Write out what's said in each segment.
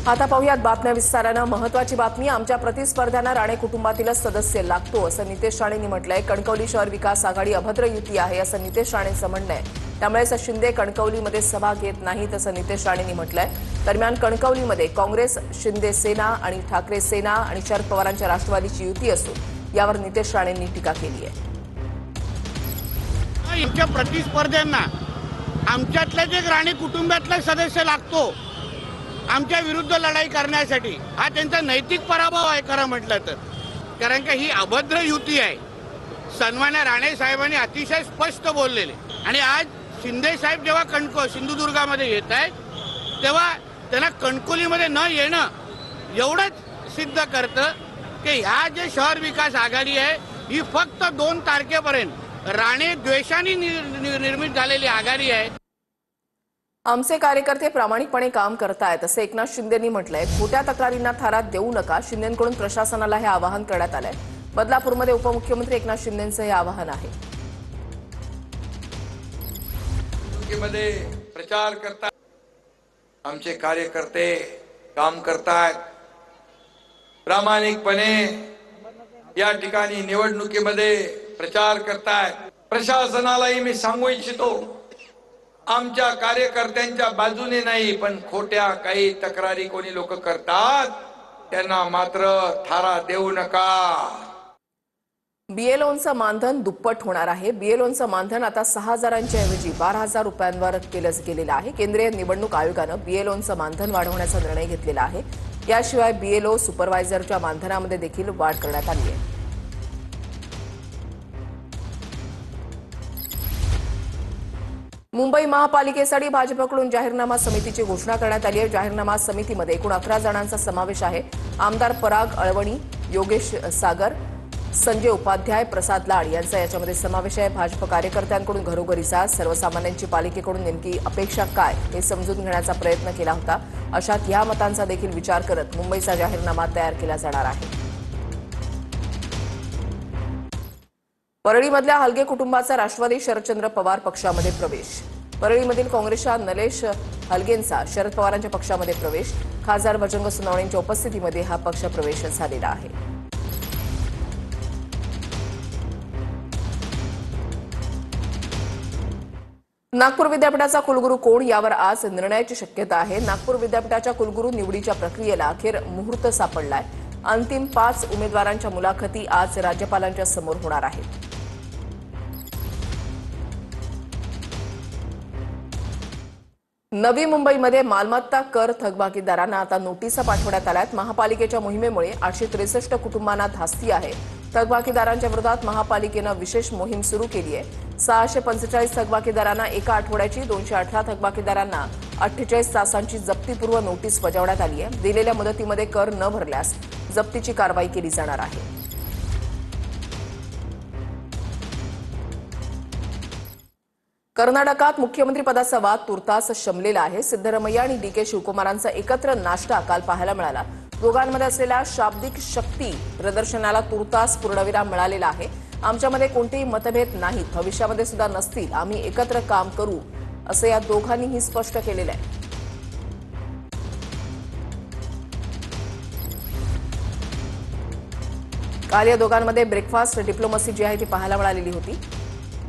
आता पाहूयात बातम्या विस्तारानं। महत्त्वाची बातमी, आमच्या प्रतिस्पर्ध्यांना राणे कुटुंबातीलच सदस्य लागतो असं नितेश राणेंनी म्हटलंय। कणकवली शहर विकास आघाडी अभद्र युती आहे असं नितेश राणेंचं म्हणणं आहे। त्यामुळेच शिंदे कणकवलीमध्ये सभा घेत नाहीत असं नितेश राणेंनी म्हटलंय। दरम्यान कणकवलीमध्ये काँग्रेस, शिंदे सेना आणि ठाकरे सेना आणि शरद पवारांच्या राष्ट्रवादीची युती असून यावर नितेश राणेंनी टीका केली आहे। आमच्या प्रतिस्पर्ध्यांना आमच्यातल्याच एक राणे कुटुंबातला सदस्य लागतो आमच्या विरुद्ध लढाई करण्यासाठी। हा त्यांचा नैतिक पराभव आहे खरं म्हटलं तर, कारण का ही अभद्र युती आहे। सन्मान्य राणे साहेबांनी अतिशय स्पष्ट बोललेले, आणि आज शिंदे साहेब जेव्हा सिंधुदुर्गामध्ये येत आहेत तेव्हा त्यांना कणकवलीमध्ये न येणं एवढंच सिद्ध करतं की ह्या जे शहर विकास आघाडी आहे ही फक्त 2 तारखेपर्यंत राणे द्वेषाने निर्मित झालेली आघाडी आहे। आमचे कार्यकर्ते प्रामाणिकपणे काम करतायत असं एकनाथ शिंदेंनी म्हटलंय। खोट्या तक्रारींना थारा देऊ नका, शिंदेंकडून प्रशासनाला हे आवाहन करण्यात आलंय। बदलापूरमध्ये उपमुख्यमंत्री एकनाथ शिंदेंचं हे आवाहन आहे। मध्ये प्रचार करतात, आमचे कार्यकर्ते काम करतायत प्रामाणिकपणे, या ठिकाणी निवडणुकीमध्ये प्रचार करतायत। प्रशासनालाही मी सांगू इच्छितो, आमच्या कार्यकर्त्यांच्या बाजूने नाही, पण खोट्या काही तक्रारी कोणी लोक करतात त्यांना मात्र थारा देऊ नका। बीएलओंचं मानधन दुप्पट होणार आहे। बीएलओंचं मानधन आता 6,000च्या ऐवजी 12,000 रुपयांवर केलं गेलेलं आहे। केंद्रीय निवडणूक आयोगानं बीएलओंचं मानधन वाढवण्याचा निर्णय घेतलेला आहे। याशिवाय बीएलओ सुपरवायझरच्या मानधनामध्ये देखील वाढ करण्यात आली आहे। मुंबई महापालिकेसाठी भाजपकडून जाहीरनामा समितीची घोषणा करण्यात आली आहे। जाहीरनामा समितीमध्ये एकूण 11 जणांचा समावेश आहे। आमदार पराग अळवणी, योगेश सागर, संजय उपाध्याय, प्रसाद लाड यांचा याच्यामध्ये समावेश आहे। भाजप कार्यकर्त्यांकडून घरोघरी जा, सर्वसामान्यांची पालिकेकडून नेमकी अपेक्षा काय हे समजून घेण्याचा प्रयत्न केला होता। अशात या मतांचा देखील विचार करत मुंबईचा जाहीरनामा तयार केला जाणार आहे। परळीमधल्या हलगे कुटुंबाचा राष्ट्रवादी शरदचंद्र पवार पक्षामध्ये प्रवेश। परळीमधील काँग्रेसच्या नलेश हलगेंचा शरद पवारांच्या पक्षामध्ये प्रवेश। खासदार भजंग सोनवणेंच्या उपस्थितीमध्ये हा पक्ष प्रवेश झालेला आहे। नागपूर विद्यापीठाचा कुलगुरू कोण यावर आज निर्णयाची शक्यता आहे। नागपूर विद्यापीठाच्या कुलगुरू निवडीच्या प्रक्रियेला अखेर मुहूर्त सापडलाय। अंतिम 5 उमेदवारांच्या मुलाखती आज राज्यपालांच्या समोर होणार आहेत। नवी मुंबईमध्ये मालमत्ता कर थकबाकीदारांना आता नोटिसा पाठवण्यात आल्या आहेत। महापालिकेच्या मोहिमेमुळे 863 कुटुंबांना धास्ती आहे। थकबाकीदारांच्या विरोधात महापालिकेनं विशेष मोहीम सुरू केली आहे। 645 थकबाकीदारांना एका आठवड्याची, 218 थकबाकीदारांना 48 तासांची जप्तीपूर्व नोटीस बजावण्यात आली आहे। दिलेल्या मुदतीमध्ये कर न भरल्यास जप्तीची कारवाई केली जाणार आहे। कर्नाटकात मुख्यमंत्रीपदाचा वाद तुर्तास शमलेला आहे। सिद्धरमैया आणि डीके शिवकुमारांचा एकत्र नाश्ता काल पाहायला मिळाला। दोघांमध्ये असलेल्या शाब्दिक शक्ती प्रदर्शनाला तुर्तास पूर्णविराम मिळालेला आहे। आमच्यामध्ये कोणतेही मतभेद नाहीत, भविष्यामध्ये सुद्धा नसतील, आम्ही एकत्र काम करू असं या दोघांनीही स्पष्ट केलेलं आहे। काल या दोघांमध्ये ब्रेकफास्ट डिप्लोमसी जी आहे ती पाहायला मिळालेली होती।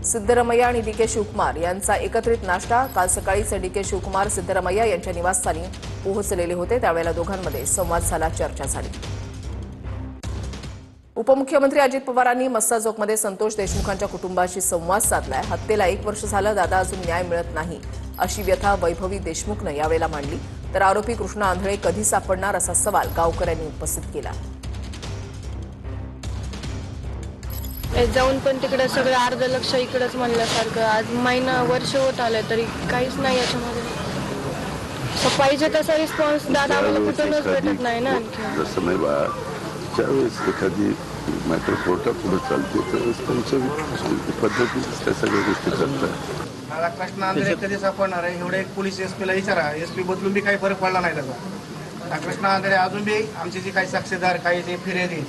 सिद्धरमैया आणि डीके शिवकुमार यांचा एकत्रित नाश्ता काल सकाळीच डीके शिवकुमार सिद्धरमैया यांच्या निवासस्थानी पोहोचलेले होते। त्यावेळेला दोघांमध्ये संवाद झाला, चर्चा झाली। उपमुख्यमंत्री अजित पवारांनी मस्साजोगमध्ये संतोष देशमुखांच्या कुटुंबाशी संवाद साधलाय। हत्येला 1 वर्ष झालं, दादा अजून न्याय मिळत नाही अशी व्यथा वैभवी देशमुखनं यावेळेला मांडली। तर आरोपी कृष्णा आंधळे कधी सापडणार असा सवाल गावकऱ्यांनी उपस्थित केला। जाऊन पण तिकडे सगळं अर्ध लक्ष इकडेच म्हणल्यासारखं, आज महिना वर्ष होत आलं तरी काहीच नाही याच्यामध्ये। पाहिजे तसा रिस्पॉन्स दादा आम्हाला कुठूनच भेटत नाही ना। समय बाद ज्यावेळेस एखादी मॅटर कोर्टात पुढे चालते तर त्यांच्या पद्धतीने त्या सगळ्या गोष्टी करतात। मला कृष्णा आंधळे कधी सापडणार आहे एवढे एक पोलीस एसपीला विचारा, एसपी बदलून बी काही फरक पडला नाही त्याचा। कृष्णा आंधळे अजून बी आमचे जे काही साक्षीदार काही जे फिर्यादी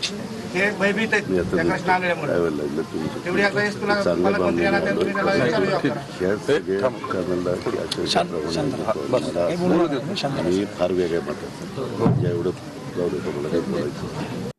हे भयभीत आहेत मी आता त्या कृष्णा आंधळेमुळे काय लागलं तुमचं तेवढी आता वेळेस तुला चांगलं पालकमंत्री यांना त्या तुम्ही त्याला विचारूया ठीक. करा. ह्या सगळ्या कारणाला मी फार वेगळ्या मताचा एवढं जाऊ दे, तुम्हाला काही बोलायचं